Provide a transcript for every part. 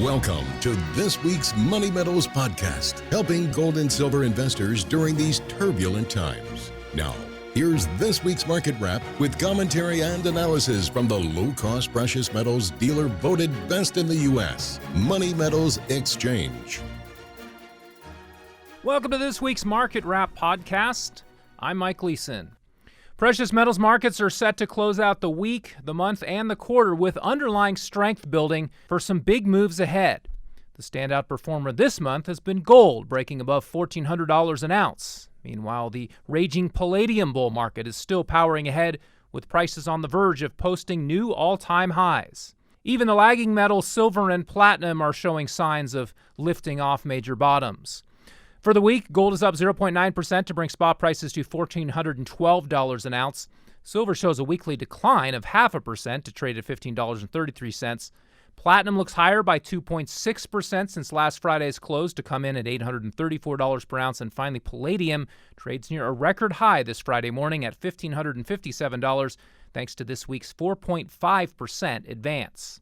Welcome to this week's Money Metals podcast, helping gold and silver investors during these turbulent times. Now, here's this week's market wrap with commentary and analysis from the low-cost precious metals dealer voted best in the U.S., Money Metals Exchange. Welcome to this week's Market Wrap podcast. I'm Mike Leeson. Precious metals markets are set to close out the week, the month, and the quarter with underlying strength building for some big moves ahead. The standout performer this month has been gold, breaking above $1,400 an ounce. Meanwhile, the raging palladium bull market is still powering ahead, with prices on the verge of posting new all-time highs. Even the lagging metals silver and platinum are showing signs of lifting off major bottoms. For the week, gold is up 0.9% to bring spot prices to $1,412 an ounce. Silver shows a weekly decline of 0.5% to trade at $15.33. Platinum looks higher by 2.6% since last Friday's close to come in at $834 per ounce. And finally, palladium trades near a record high this Friday morning at $1,557 thanks to this week's 4.5% advance.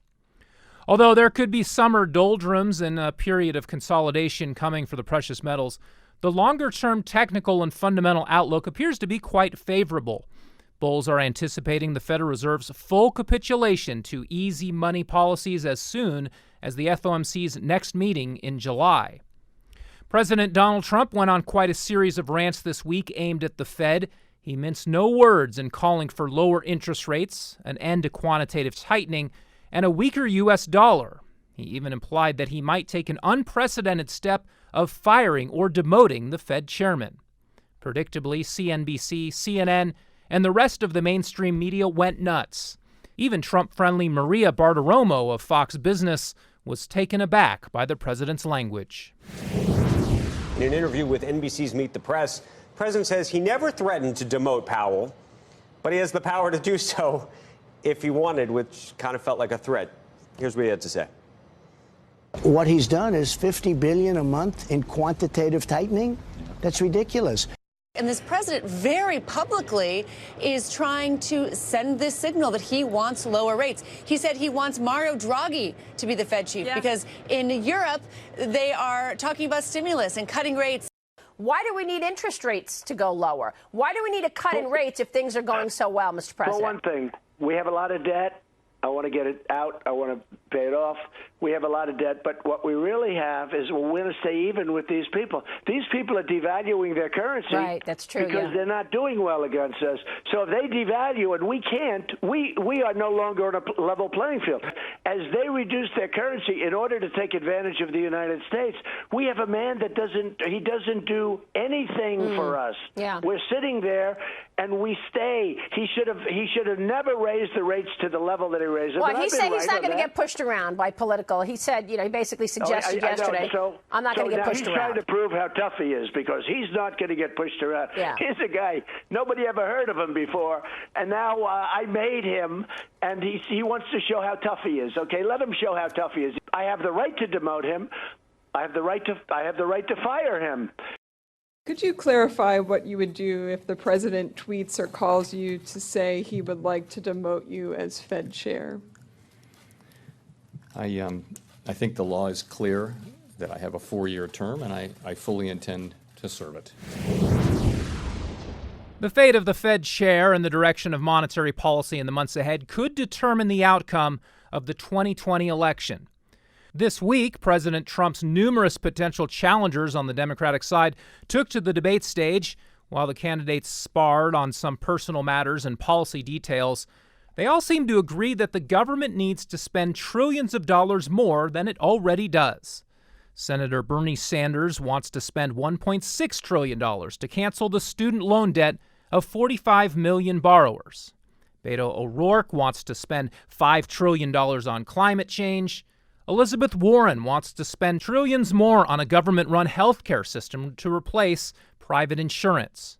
Although there could be summer doldrums and a period of consolidation coming for the precious metals, the longer-term technical and fundamental outlook appears to be quite favorable. Bulls are anticipating the Federal Reserve's full capitulation to easy money policies as soon as the FOMC's next meeting in July. President Donald Trump went on quite a series of rants this week aimed at the Fed. He minced no words in calling for lower interest rates, an end to quantitative tightening, and a weaker U.S. dollar. He even implied that he might take an unprecedented step of firing or demoting the Fed chairman. Predictably, CNBC, CNN, and the rest of the mainstream media went nuts. Even Trump-friendly Maria Bartiromo of Fox Business was taken aback by the president's language. In an interview with NBC's Meet the Press, the president says he never threatened to demote Powell, but he has the power to do so if he wanted, which kind of felt like a threat. Here's what he had to say. What he's done is $50 billion a month in quantitative tightening. That's ridiculous. And this president very publicly is trying to send this signal that he wants lower rates. He said he wants Mario Draghi to be the Fed chief because in Europe, they are talking about stimulus and cutting rates. Why do we need interest rates to go lower? Why do we need a cut in rates if things are going so well, Mr. President? Well, one thing, we have a lot of debt. I want to get it out. I want to pay it off. We have a lot of debt, but what we really have is we're going to stay even with these people. These people are devaluing their currency. Right, that's true, because they're not doing well against us. So if they devalue and we can't, we are no longer on a level playing field. As they reduce their currency in order to take advantage of the United States, we have a man that doesn't do anything for us. Yeah. We're sitting there and we stay. He should have never raised the rates to the level that he raised them. Well, he said he's not going to get pushed around by political. He said, he basically suggested yesterday, I'm not going to get pushed around. He's trying to prove how tough he is because he's not going to get pushed around. Yeah. He's a guy, nobody ever heard of him before, and now I made him, and he wants to show how tough he is. Okay, let him show how tough he is. I have the right to demote him. I have the right to fire him. Could you clarify what you would do if the president tweets or calls you to say he would like to demote you as Fed chair? I think the law is clear that I have a 4-year term, and I fully intend to serve it. The fate of the Fed chair and the direction of monetary policy in the months ahead could determine the outcome of the 2020 election. This week, President Trump's numerous potential challengers on the Democratic side took to the debate stage. While the candidates sparred on some personal matters and policy details, they all seem to agree that the government needs to spend trillions of dollars more than it already does. Senator Bernie Sanders wants to spend $1.6 trillion to cancel the student loan debt of 45 million borrowers. Beto O'Rourke wants to spend $5 trillion on climate change. Elizabeth Warren wants to spend trillions more on a government-run healthcare system to replace private insurance.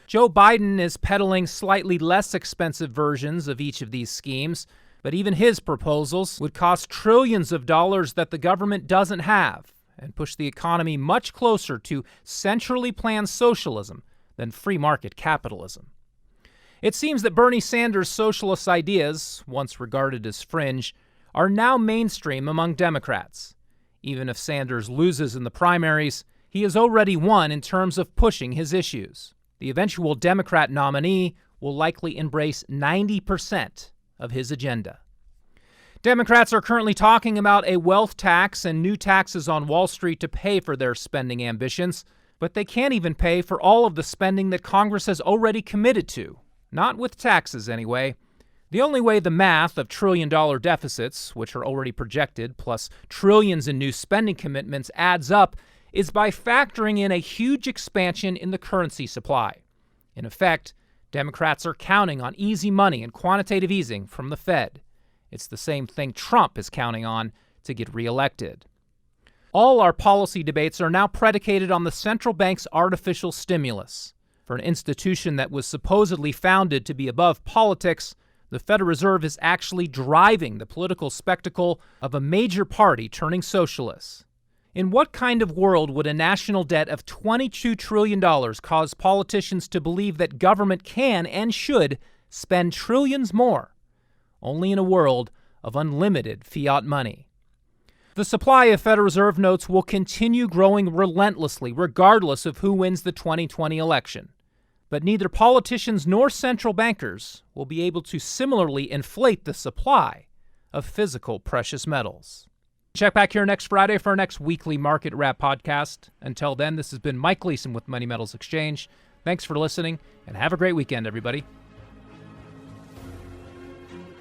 Joe Biden is peddling slightly less expensive versions of each of these schemes, but even his proposals would cost trillions of dollars that the government doesn't have and push the economy much closer to centrally planned socialism than free market capitalism. It seems that Bernie Sanders' socialist ideas, once regarded as fringe, are now mainstream among Democrats. Even if Sanders loses in the primaries, he has already won in terms of pushing his issues. The eventual Democrat nominee will likely embrace 90% of his agenda. Democrats are currently talking about a wealth tax and new taxes on Wall Street to pay for their spending ambitions, but they can't even pay for all of the spending that Congress has already committed to. Not with taxes, anyway. The only way the math of trillion-dollar deficits, which are already projected, plus trillions in new spending commitments adds up is by factoring in a huge expansion in the currency supply. In effect, Democrats are counting on easy money and quantitative easing from the Fed. It's the same thing Trump is counting on to get reelected. All our policy debates are now predicated on the central bank's artificial stimulus. For an institution that was supposedly founded to be above politics, the Federal Reserve is actually driving the political spectacle of a major party turning socialist. In what kind of world would a national debt of $22 trillion cause politicians to believe that government can and should spend trillions more? Only in a world of unlimited fiat money. The supply of Federal Reserve notes will continue growing relentlessly regardless of who wins the 2020 election. But neither politicians nor central bankers will be able to similarly inflate the supply of physical precious metals. Check back here next Friday for our next weekly Market Wrap podcast. Until then, this has been Mike Gleason with Money Metals Exchange. Thanks for listening, and have a great weekend, everybody.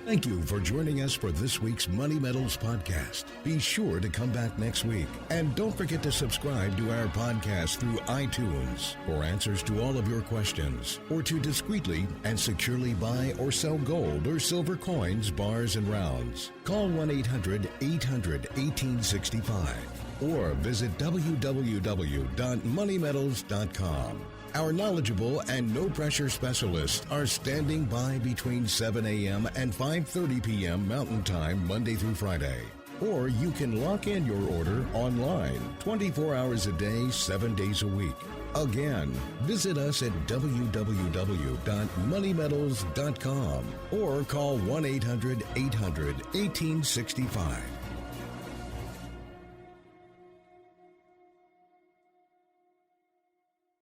Thank you for joining us for this week's Money Metals podcast. Be sure to come back next week. And don't forget to subscribe to our podcast through iTunes for answers to all of your questions, or to discreetly and securely buy or sell gold or silver coins, bars, and rounds. Call 1-800-800-1865 or visit www.moneymetals.com. Our knowledgeable and no-pressure specialists are standing by between 7 a.m. and 5:30 p.m. Mountain Time, Monday through Friday. Or you can lock in your order online, 24 hours a day, 7 days a week. Again, visit us at www.moneymetals.com or call 1-800-800-1865.